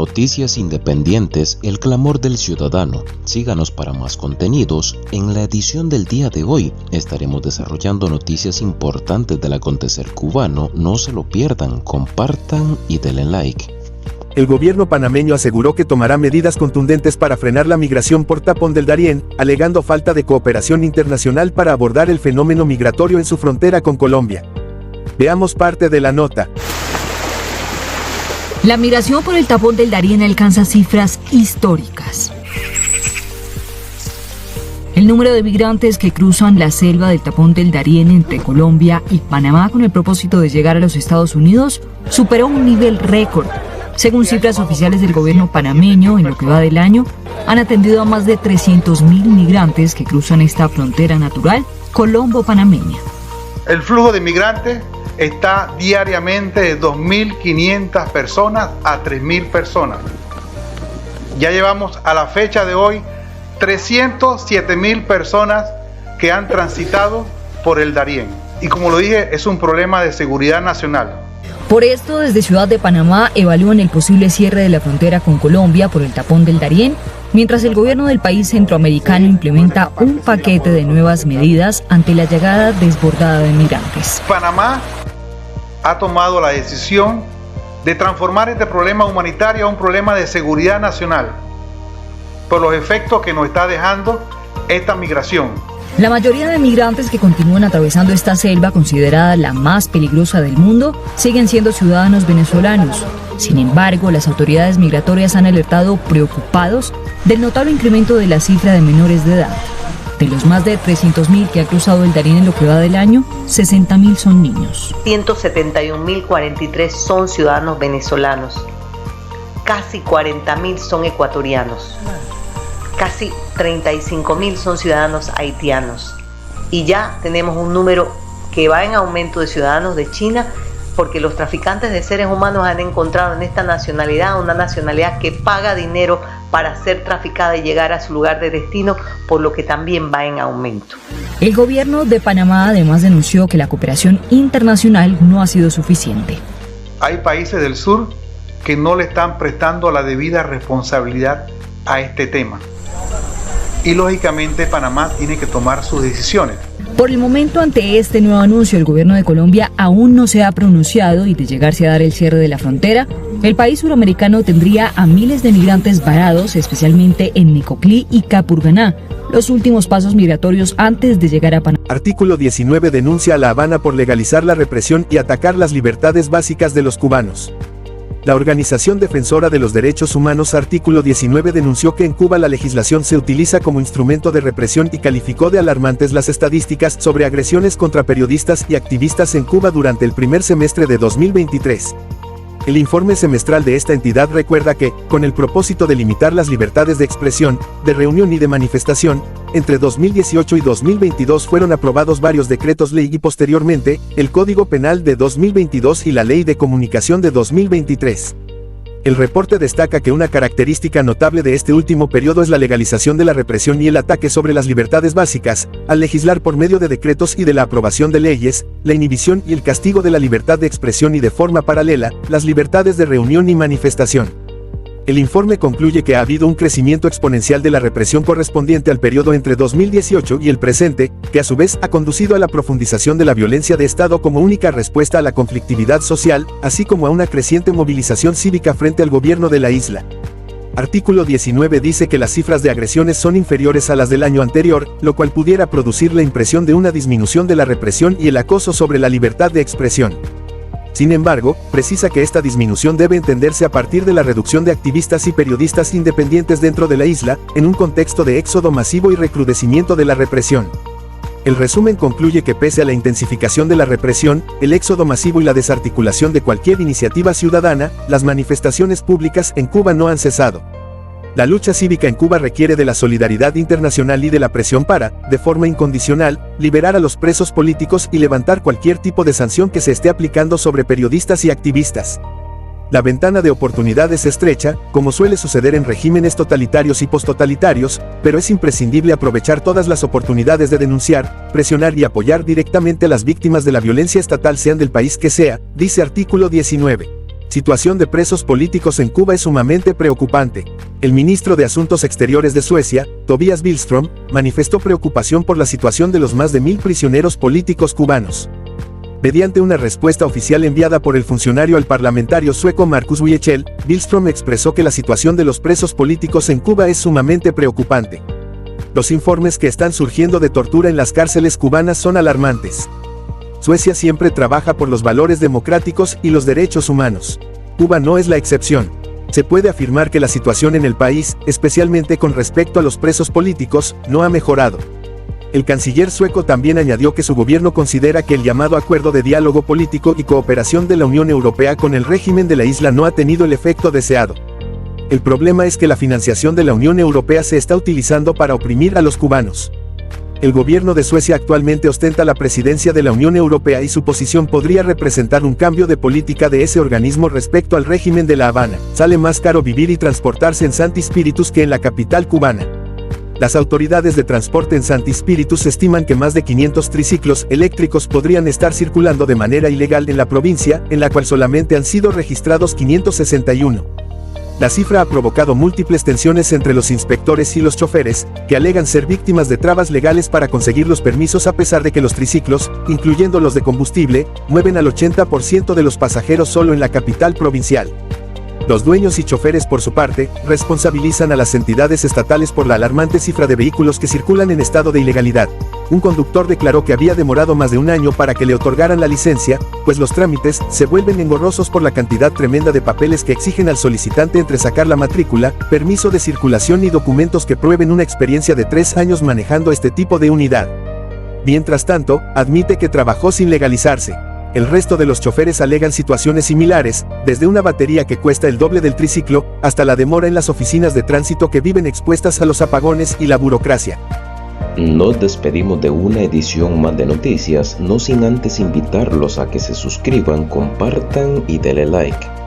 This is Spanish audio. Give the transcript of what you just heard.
Noticias independientes, el clamor del ciudadano. Síganos para más contenidos. En la edición del día de hoy estaremos desarrollando noticias importantes del acontecer cubano. No se lo pierdan, compartan y denle like. El gobierno panameño aseguró que tomará medidas contundentes para frenar la migración por Tapón del Darién, alegando falta de cooperación internacional para abordar el fenómeno migratorio en su frontera con Colombia. Veamos parte de la nota. La migración por el Tapón del Darién alcanza cifras históricas. El número de migrantes que cruzan la selva del Tapón del Darién entre Colombia y Panamá con el propósito de llegar a los Estados Unidos superó un nivel récord. Según cifras oficiales del gobierno panameño, en lo que va del año, han atendido a más de 300.000 migrantes que cruzan esta frontera natural colombo-panameña. El flujo de migrantes está diariamente de 2.500 personas a 3.000 personas. Ya llevamos a la fecha de hoy 307.000 personas que han transitado por el Darién. Y como lo dije, es un problema de seguridad nacional. Por esto, desde Ciudad de Panamá evalúan el posible cierre de la frontera con Colombia por el Tapón del Darién, mientras el gobierno del país centroamericano implementa un paquete de nuevas medidas ante la llegada desbordada de migrantes. Panamá ha tomado la decisión de transformar este problema humanitario a un problema de seguridad nacional, por los efectos que nos está dejando esta migración. La mayoría de migrantes que continúan atravesando esta selva, considerada la más peligrosa del mundo, siguen siendo ciudadanos venezolanos. Sin embargo, las autoridades migratorias han alertado preocupados del notable incremento de la cifra de menores de edad. De los más de 300.000 que han cruzado el Darién en lo que va del año, 60.000 son niños. 171.043 son ciudadanos venezolanos. Casi 40.000 son ecuatorianos. Casi 35.000 son ciudadanos haitianos. Y ya tenemos un número que va en aumento de ciudadanos de China, porque los traficantes de seres humanos han encontrado en esta nacionalidad una nacionalidad que paga dinero para ser traficada y llegar a su lugar de destino, por lo que también va en aumento. El gobierno de Panamá además denunció que la cooperación internacional no ha sido suficiente. Hay países del sur que no le están prestando la debida responsabilidad a este tema. Y lógicamente Panamá tiene que tomar sus decisiones. Por el momento, ante este nuevo anuncio, el gobierno de Colombia aún no se ha pronunciado, y de llegarse a dar el cierre de la frontera, el país suramericano tendría a miles de migrantes varados, especialmente en Necoclí y Capurganá, los últimos pasos migratorios antes de llegar a Panamá. Artículo 19 denuncia a La Habana por legalizar la represión y atacar las libertades básicas de los cubanos. La Organización Defensora de los Derechos Humanos Artículo 19 denunció que en Cuba la legislación se utiliza como instrumento de represión y calificó de alarmantes las estadísticas sobre agresiones contra periodistas y activistas en Cuba durante el primer semestre de 2023. El informe semestral de esta entidad recuerda que, con el propósito de limitar las libertades de expresión, de reunión y de manifestación, entre 2018 y 2022 fueron aprobados varios decretos ley y posteriormente, el Código Penal de 2022 y la Ley de Comunicación de 2023. El reporte destaca que una característica notable de este último periodo es la legalización de la represión y el ataque sobre las libertades básicas, al legislar por medio de decretos y de la aprobación de leyes, la inhibición y el castigo de la libertad de expresión y de forma paralela, las libertades de reunión y manifestación. El informe concluye que ha habido un crecimiento exponencial de la represión correspondiente al periodo entre 2018 y el presente, que a su vez ha conducido a la profundización de la violencia de Estado como única respuesta a la conflictividad social, así como a una creciente movilización cívica frente al gobierno de la isla. Artículo 19 dice que las cifras de agresiones son inferiores a las del año anterior, lo cual pudiera producir la impresión de una disminución de la represión y el acoso sobre la libertad de expresión. Sin embargo, precisa que esta disminución debe entenderse a partir de la reducción de activistas y periodistas independientes dentro de la isla, en un contexto de éxodo masivo y recrudecimiento de la represión. El resumen concluye que pese a la intensificación de la represión, el éxodo masivo y la desarticulación de cualquier iniciativa ciudadana, las manifestaciones públicas en Cuba no han cesado. La lucha cívica en Cuba requiere de la solidaridad internacional y de la presión para, de forma incondicional, liberar a los presos políticos y levantar cualquier tipo de sanción que se esté aplicando sobre periodistas y activistas. La ventana de oportunidad es estrecha, como suele suceder en regímenes totalitarios y posttotalitarios, pero es imprescindible aprovechar todas las oportunidades de denunciar, presionar y apoyar directamente a las víctimas de la violencia estatal sean del país que sea, dice artículo 19. Situación de presos políticos en Cuba es sumamente preocupante. El ministro de Asuntos Exteriores de Suecia, Tobias Billström, manifestó preocupación por la situación de los más de 1000 prisioneros políticos cubanos. Mediante una respuesta oficial enviada por el funcionario al parlamentario sueco Markus Wiechel, Billström expresó que la situación de los presos políticos en Cuba es sumamente preocupante. Los informes que están surgiendo de tortura en las cárceles cubanas son alarmantes. Suecia siempre trabaja por los valores democráticos y los derechos humanos. Cuba no es la excepción. Se puede afirmar que la situación en el país, especialmente con respecto a los presos políticos, no ha mejorado. El canciller sueco también añadió que su gobierno considera que el llamado Acuerdo de Diálogo Político y Cooperación de la Unión Europea con el régimen de la isla no ha tenido el efecto deseado. El problema es que la financiación de la Unión Europea se está utilizando para oprimir a los cubanos. El gobierno de Suecia actualmente ostenta la presidencia de la Unión Europea y su posición podría representar un cambio de política de ese organismo respecto al régimen de La Habana. Sale más caro vivir y transportarse en Santi Spíritus que en la capital cubana. Las autoridades de transporte en Santi Spíritus estiman que más de 500 triciclos eléctricos podrían estar circulando de manera ilegal en la provincia, en la cual solamente han sido registrados 561. La cifra ha provocado múltiples tensiones entre los inspectores y los choferes, que alegan ser víctimas de trabas legales para conseguir los permisos a pesar de que los triciclos, incluyendo los de combustible, mueven al 80% de los pasajeros solo en la capital provincial. Los dueños y choferes, por su parte, responsabilizan a las entidades estatales por la alarmante cifra de vehículos que circulan en estado de ilegalidad. Un conductor declaró que había demorado más de un año para que le otorgaran la licencia, pues los trámites se vuelven engorrosos por la cantidad tremenda de papeles que exigen al solicitante entre sacar la matrícula, permiso de circulación y documentos que prueben una experiencia de 3 años manejando este tipo de unidad. Mientras tanto, admite que trabajó sin legalizarse. El resto de los choferes alegan situaciones similares, desde una batería que cuesta el doble del triciclo, hasta la demora en las oficinas de tránsito que viven expuestas a los apagones y la burocracia. Nos despedimos de una edición más de noticias, no sin antes invitarlos a que se suscriban, compartan y denle like.